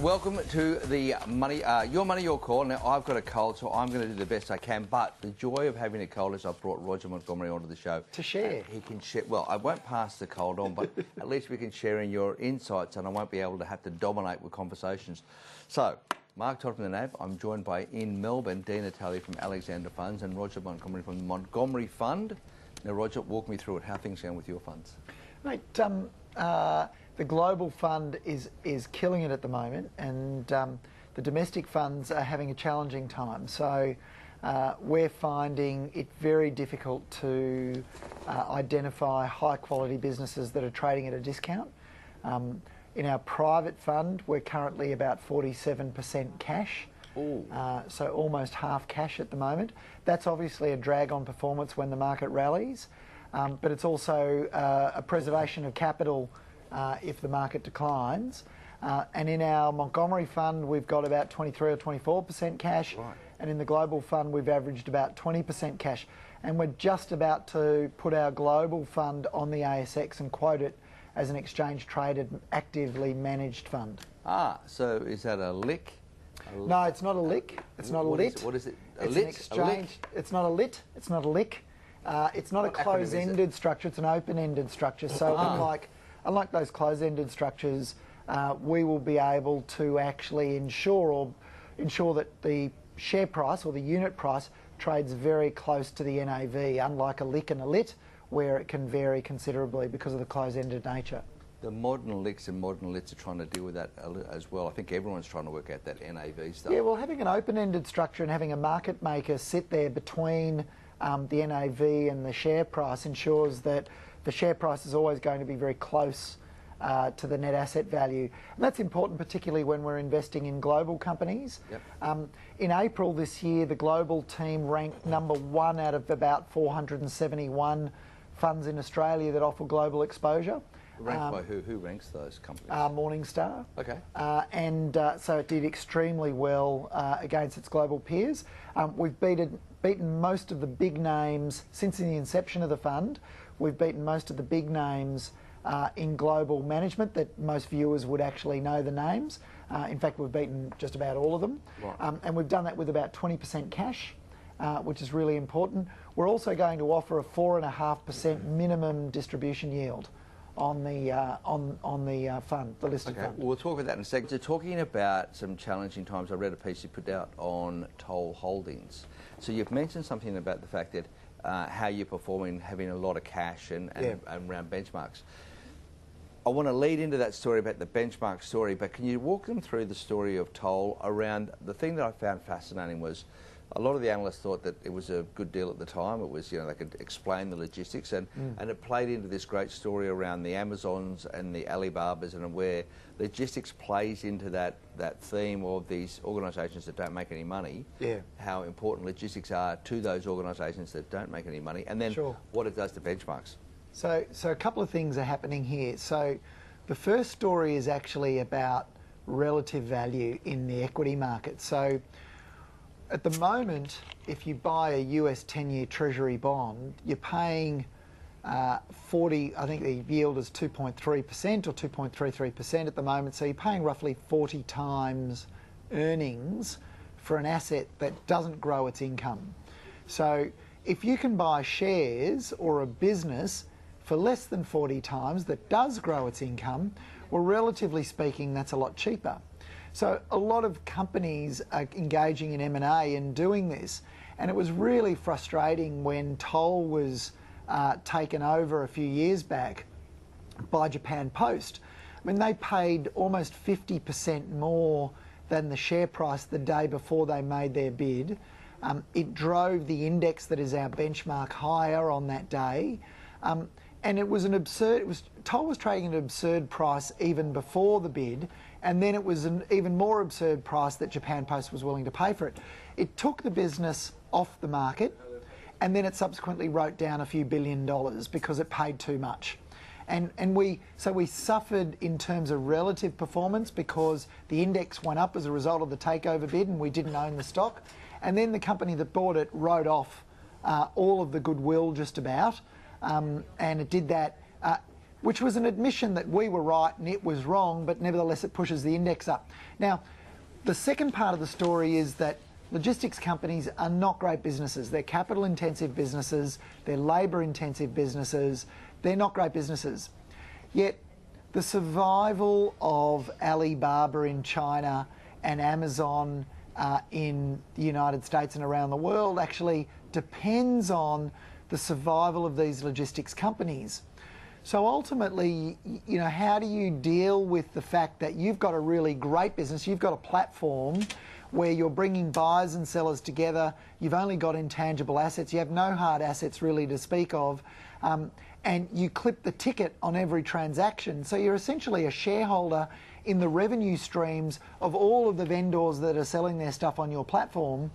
Welcome to the Your Money, Your Call. Now, I've got a cold, so I'm going to do the best I can. But the joy of having a cold is I've brought Roger Montgomery onto the show. To share. He can share. Well, I won't pass the cold on, but at least we can share in your insights, and I won't be able to have to dominate with conversations. So, Mark Todd from the NAB. I'm joined by, in Melbourne, Dean Natali from Alexander Funds and Roger Montgomery from the Montgomery Fund. Now, Roger, walk me through it. How things going with your funds? Mate, the global fund is killing it at the moment, and the domestic funds are having a challenging time. So we're finding it very difficult to identify high quality businesses that are trading at a discount. In our private fund, we're currently about 47% cash. So almost half cash at the moment. That's obviously a drag on performance when the market rallies, but it's also a preservation of capital if the market declines. And in our Montgomery fund, we've got about 23 or 24% cash. Right. And in the global fund, we've averaged about 20% cash. And we're just about to put our global fund on the ASX and quote it as an exchange-traded, actively managed fund. So is that a lick? No, it's not a lick. It's not a lit. What is it? It's an exchange. It's not a lit. It's not a lick. It's not a close-ended structure. It's an open-ended structure. So unlike those close-ended structures, we will be able to actually ensure that the share price or the unit price trades very close to the NAV, unlike a lick and a lit, where it can vary considerably because of the close-ended nature. The modern licks and modern lits are trying to deal with that as well. I think everyone's trying to work out that NAV stuff. Yeah, well, having an open-ended structure and having a market maker sit there between the NAV and the share price ensures that the share price is always going to be very close to the net asset value. And that's important, particularly when we're investing in global companies. Yep. In April this year, the global team ranked #1 out of about 471 funds in Australia that offer global exposure. Ranked by who? Who ranks those companies? Morningstar. Okay. So it did extremely well against its global peers. We've beaten most of the big names since the inception of the fund. We've beaten most of the big names in global management that most viewers would actually know the names. In fact, we've beaten just about all of them. Right. And we've done that with about 20% cash, which is really important. We're also going to offer a 4.5% minimum distribution yield on the fund, the listed fund. Well, we'll talk about that in a second. So talking about some challenging times, I read a piece you put out on Toll Holdings. So you've mentioned something about the fact that how you're performing, having a lot of cash and around benchmarks. I want to lead into that story about the benchmark story, but can you walk them through the story of Toll around the thing that I found fascinating was a lot of the analysts thought that it was a good deal at the time. It was, they could explain the logistics, and it played into this great story around the Amazons and the Alibabas, and where logistics plays into that theme of these organisations that don't make any money. Yeah. How important logistics are to those organisations that don't make any money, and then what it does to benchmarks. So a couple of things are happening here. So the first story is actually about relative value in the equity market. So at the moment, if you buy a US 10-year Treasury bond, you're paying 40, I think the yield is 2.3% or 2.33% at the moment, so you're paying roughly 40 times earnings for an asset that doesn't grow its income. So if you can buy shares or a business for less than 40 times that does grow its income, well, relatively speaking, that's a lot cheaper. So a lot of companies are engaging in M&A and doing this, and it was really frustrating when Toll was taken over a few years back by Japan Post. I mean, they paid almost 50% more than the share price the day before they made their bid. It drove the index that is our benchmark higher on that day. And it was Toll was trading at an absurd price even before the bid, and then it was an even more absurd price that Japan Post was willing to pay for it. It took the business off the market, and then it subsequently wrote down a few $1 billion because it paid too much. And we suffered in terms of relative performance because the index went up as a result of the takeover bid and we didn't own the stock. And then the company that bought it wrote off all of the goodwill just about. And it did that which was an admission that we were right and it was wrong, but nevertheless it pushes the index up. Now, the second part of the story is that logistics companies are not great businesses. They're capital intensive businesses, they're labour intensive businesses, they're not great businesses. Yet the survival of Alibaba in China and Amazon in the United States and around the world actually depends on the survival of these logistics companies. So ultimately, you know, how do you deal with the fact that you've got a really great business, you've got a platform where you're bringing buyers and sellers together, you've only got intangible assets, you have no hard assets really to speak of, and you clip the ticket on every transaction. So you're essentially a shareholder in the revenue streams of all of the vendors that are selling their stuff on your platform.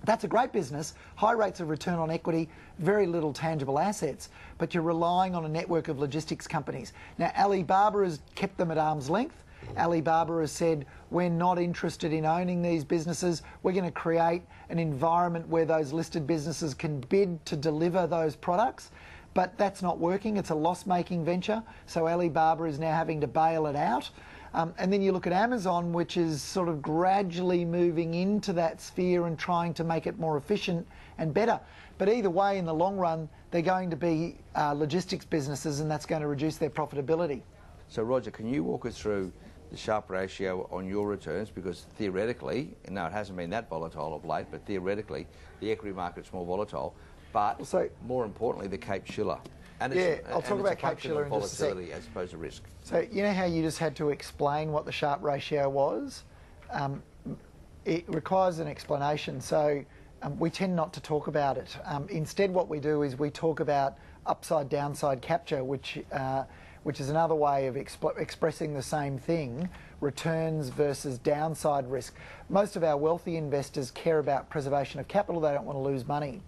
That's a great business, high rates of return on equity, very little tangible assets, but you're relying on a network of logistics companies. Now, Alibaba has kept them at arm's length. Alibaba has said, we're not interested in owning these businesses. We're going to create an environment where those listed businesses can bid to deliver those products. But that's not working. It's a loss-making venture. So Alibaba is now having to bail it out. And then you look at Amazon, which is sort of gradually moving into that sphere and trying to make it more efficient and better. But either way, in the long run, they're going to be logistics businesses, and that's going to reduce their profitability. So Roger, can you walk us through the Sharpe ratio on your returns? Because theoretically, no, it hasn't been that volatile of late, but theoretically, the equity market's more volatile. But so, more importantly, the Cape-Shiller. And I'll talk about Cape-Shiller in just a sec. Volatility as opposed to risk. So you know how you just had to explain what the Sharpe ratio was? It requires an explanation. So we tend not to talk about it. Instead, what we do is we talk about upside-downside capture, which is another way of expressing the same thing, returns versus downside risk. Most of our wealthy investors care about preservation of capital. They don't want to lose money.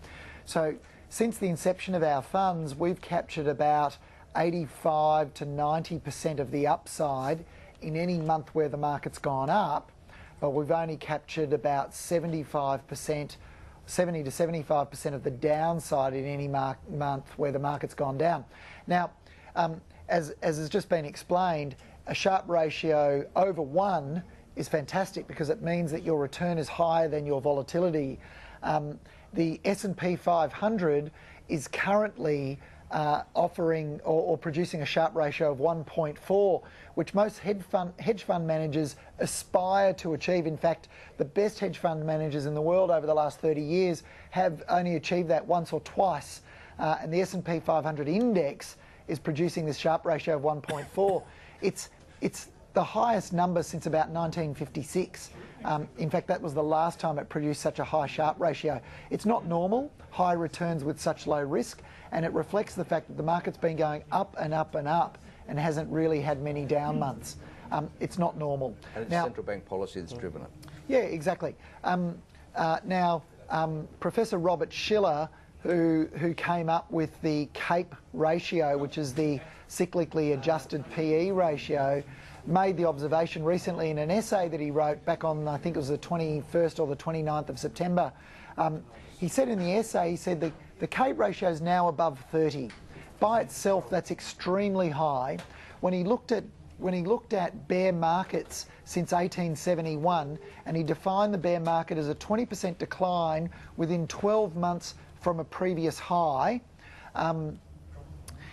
So since the inception of our funds, we've captured about 85 to 90% of the upside in any month where the market's gone up, but we've only captured about 70 to 75% of the downside in any month where the market's gone down. Now, as has just been explained, a Sharpe ratio over 1 is fantastic because it means that your return is higher than your volatility. The S&P 500 is currently offering or producing a Sharpe ratio of 1.4, which most hedge fund managers aspire to achieve. In fact, the best hedge fund managers in the world over the last 30 years have only achieved that once or twice. And the S&P 500 index is producing this Sharpe ratio of 1.4. It's the highest number since about 1956. In fact, that was the last time it produced such a high Sharpe ratio. It's not normal, high returns with such low risk, and it reflects the fact that the market's been going up and up and up and hasn't really had many down months. It's not normal. And it's central bank policy that's driven it. Yeah, exactly. Professor Robert Shiller, who came up with the CAPE ratio, which is the cyclically adjusted PE ratio, made the observation recently in an essay that he wrote back on, I think it was the 21st or the 29th of September. He said in the essay, he said the CAPE ratio is now above 30. By itself, that's extremely high. When he looked at bear markets since 1871, and he defined the bear market as a 20% decline within 12 months from a previous high,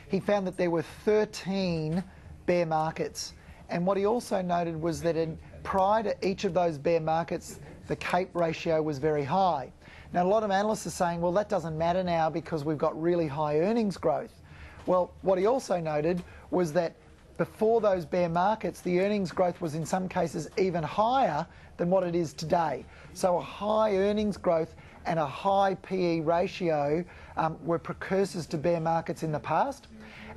he found that there were 13 bear markets. And what he also noted was that prior to each of those bear markets, the CAPE ratio was very high. Now, a lot of analysts are saying, well, that doesn't matter now because we've got really high earnings growth. Well, what he also noted was that before those bear markets, the earnings growth was in some cases even higher than what it is today. So a high earnings growth and a high PE ratio were precursors to bear markets in the past.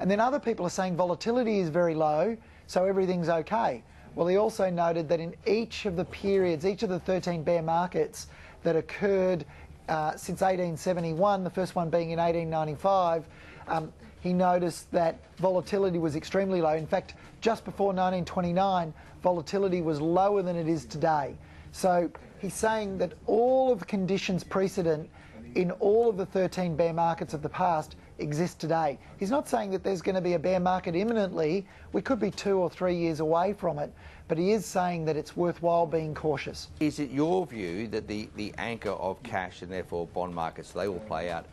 And then other people are saying volatility is very low, so everything's okay. Well, he also noted that in each of the periods, each of the 13 bear markets that occurred since 1871, the first one being in 1895, he noticed that volatility was extremely low. In fact, just before 1929, volatility was lower than it is today. So he's saying that all of the conditions precedent in all of the 13 bear markets of the past exist today. He's not saying that there's going to be a bear market imminently. We could be 2 or 3 years away from it, but he is saying that it's worthwhile being cautious. Is it your view that the anchor of cash and therefore bond markets, they will play out,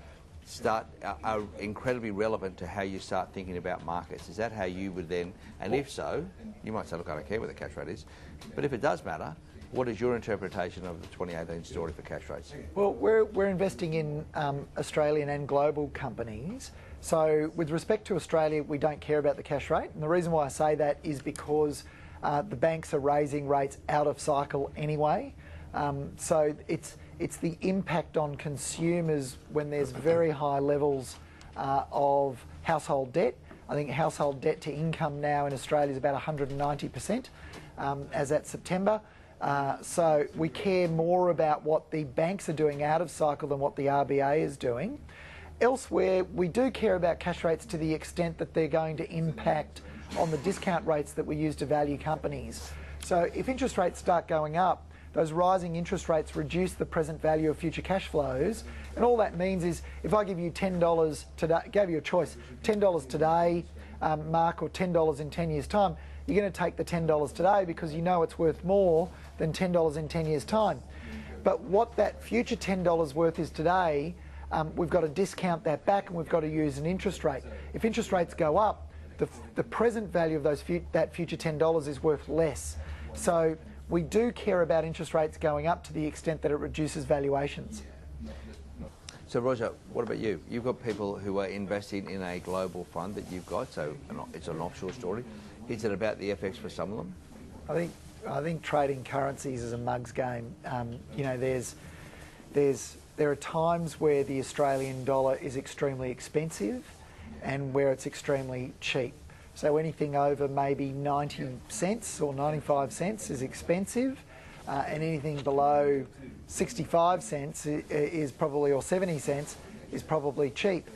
are incredibly relevant to how you start thinking about markets? Is that how you would then, and if so, you might say, look, I don't care what the cash rate is, but if it does matter, what is your interpretation of the 2018 story for cash rates? Well, we're investing in Australian and global companies. So with respect to Australia, we don't care about the cash rate. And the reason why I say that is because the banks are raising rates out of cycle anyway. So it's the impact on consumers when there's very high levels of household debt. I think household debt to income now in Australia is about 190% as at September. So we care more about what the banks are doing out of cycle than what the RBA is doing. Elsewhere, we do care about cash rates to the extent that they're going to impact on the discount rates that we use to value companies. So if interest rates start going up, those rising interest rates reduce the present value of future cash flows. And all that means is if I give you $10 today, gave you a choice, $10 today, Mark, or $10 in 10 years' time, you're going to take the $10 today because you know it's worth more than $10 in 10 years' time. But what that future $10 worth is today, we've got to discount that back and we've got to use an interest rate. If interest rates go up, the present value of that future $10 is worth less. So we do care about interest rates going up to the extent that it reduces valuations. So Roger, what about you? You've got people who are investing in a global fund that you've got, so it's an offshore story. Is it about the FX for some of them? I think trading currencies is a mug's game. You know, there are times where the Australian dollar is extremely expensive and where it's extremely cheap. So anything over maybe 90 cents or 95 cents is expensive, and anything below 65 cents is probably, or 70 cents, is probably cheap.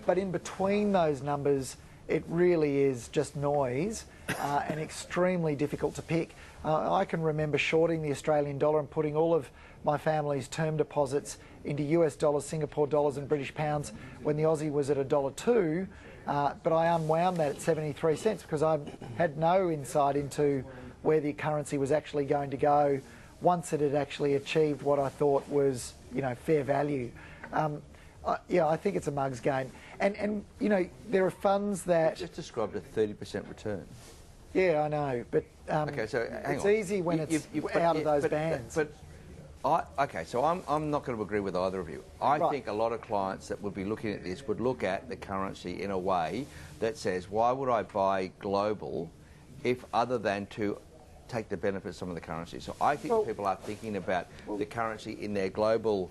But in between those numbers, it really is just noise and extremely difficult to pick. I can remember shorting the Australian dollar and putting all of my family's term deposits into US dollars, Singapore dollars and British pounds when the Aussie was at $1.02, but I unwound that at 73 cents because I had no insight into where the currency was actually going to go once it had actually achieved what I thought was, you know, fair value. Yeah, I think it's a mug's game. And you know, there are funds that... You just described a 30% return. Yeah, I know, but okay, so hang it's on. Easy when it's out of those bands. Okay, so I'm not going to agree with either of you. I think a lot of clients that would be looking at this would look at the currency in a way that says, why would I buy global if other than to take the benefit of some of the currency? So I think people are thinking about the currency in their global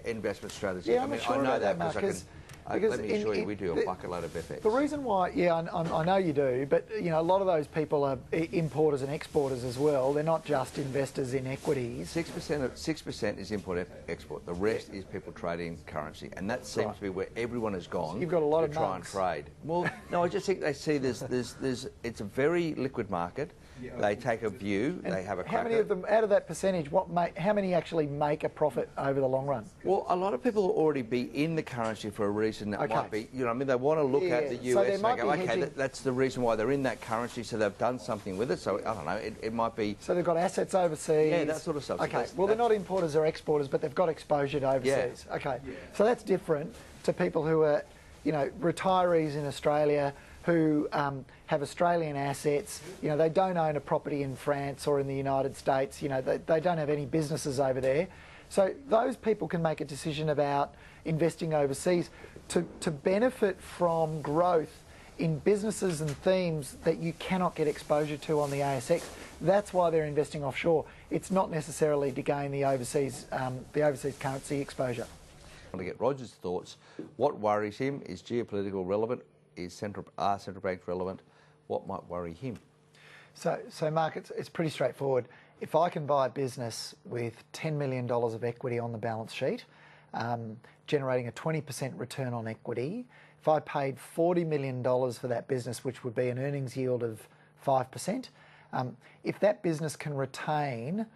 investment strategy. Yeah, I mean, sure I know that Mark, because let me assure you, we do a bucket load of FX. The reason why, I know you do, but you know, a lot of those people are importers and exporters as well. They're not just investors in equities. 6% is import-export. The rest is people trading currency, and that seems to be where everyone has gone. So you've got a lot to of try and trade. Well, no, I just think they see it's a very liquid market. They take a view. And they have a crack. How many of them, out of that percentage, how many actually make a profit over the long run? Well, a lot of people will already be in the currency for a reason that might be, you know, I mean, they want to look at the US so and they go, okay, that's the reason why they're in that currency, so they've done something with it. So, I don't know, it might be... So they've got assets overseas. Yeah, that sort of stuff. Okay, well, they're not importers or exporters, but they've got exposure to overseas. Yeah. Okay, so that's different to people who are, you know, retirees in Australia who have Australian assets. You know, they don't own a property in France or in the United States. You know, they don't have any businesses over there. So those people can make a decision about investing overseas to benefit from growth in businesses and themes that you cannot get exposure to on the ASX. That's why they're investing offshore. It's not necessarily to gain the overseas currency exposure. I want to get Roger's thoughts. What worries him? Is geopolitical relevant? Are central banks relevant? What might worry him? So Mark, it's pretty straightforward. If I can buy a business with $10 million of equity on the balance sheet, generating a 20% return on equity, if I paid $40 million for that business, which would be an earnings yield of 5%, if that business can retain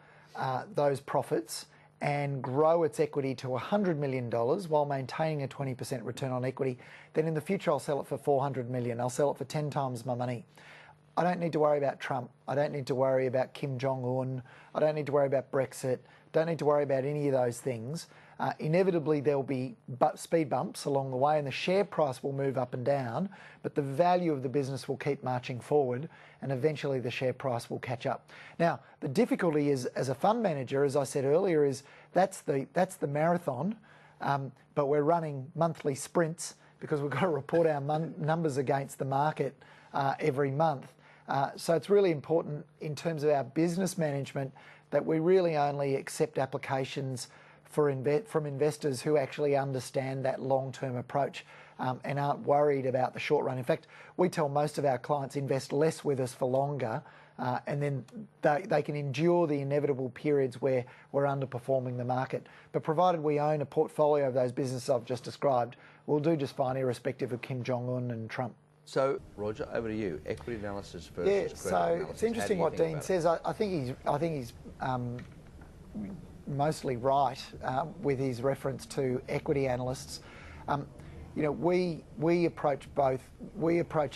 those profits and grow its equity to $100 million while maintaining a 20% return on equity, then in the future I'll sell it for $400 million. I'll sell it for 10 times my money. I don't need to worry about Trump. I don't need to worry about Kim Jong-un. I don't need to worry about Brexit. Don't need to worry about any of those things. Inevitably, there'll be speed bumps along the way and the share price will move up and down, but the value of the business will keep marching forward and eventually the share price will catch up. Now, the difficulty is, as a fund manager, as I said earlier, is that's the marathon, but we're running monthly sprints because we've got to report our numbers against the market every month. So it's really important in terms of our business management that we really only accept applications from investors who actually understand that long-term approach and aren't worried about the short run. In fact, we tell most of our clients invest less with us for longer and then they can endure the inevitable periods where we're underperforming the market. But provided we own a portfolio of those businesses I've just described, we'll do just fine irrespective of Kim Jong-un and Trump. So, Roger, over to you. Equity analysis versus credit so analysis. It's interesting what Dean says. I think he's mostly right with his reference to equity analysts. You know, we approach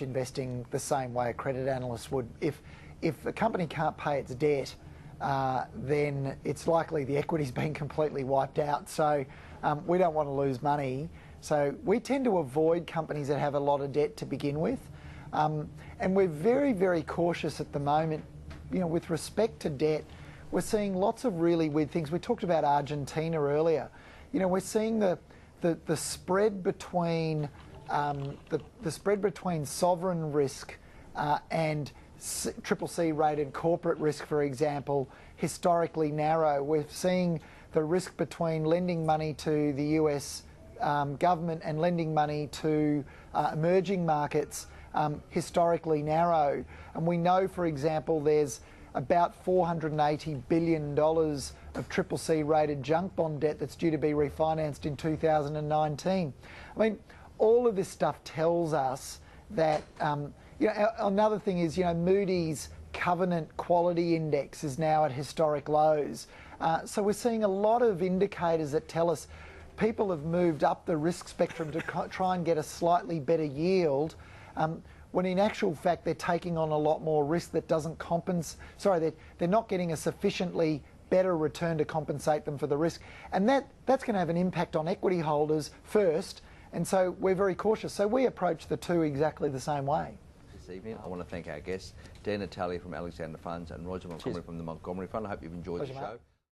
investing the same way a credit analyst would. If a company can't pay its debt, then it's likely the equity's been completely wiped out. So we don't want to lose money. So we tend to avoid companies that have a lot of debt to begin with. And we're very, very cautious at the moment. You know, with respect to debt, we're seeing lots of really weird things. We talked about Argentina earlier. You know, we're seeing the spread between the spread between sovereign risk and CCC rated corporate risk, for example, historically narrow. We're seeing the risk between lending money to the US government and lending money to emerging markets historically narrow. And we know, for example, there's about $480 billion of CCC rated junk bond debt that's due to be refinanced in 2019. I mean, all of this stuff tells us that, you know, another thing is, you know, Moody's Covenant Quality Index is now at historic lows. So we're seeing a lot of indicators that tell us people have moved up the risk spectrum to try and get a slightly better yield, when in actual fact they're taking on a lot more risk that doesn't compensate. Sorry, they're not getting a sufficiently better return to compensate them for the risk. And that's going to have an impact on equity holders first, and so we're very cautious. So we approach the two exactly the same way. This evening, I want to thank our guests, Dean Natalia from Alexander Funds and Roger Montgomery from the Montgomery Fund. I hope you've enjoyed the show. Mate.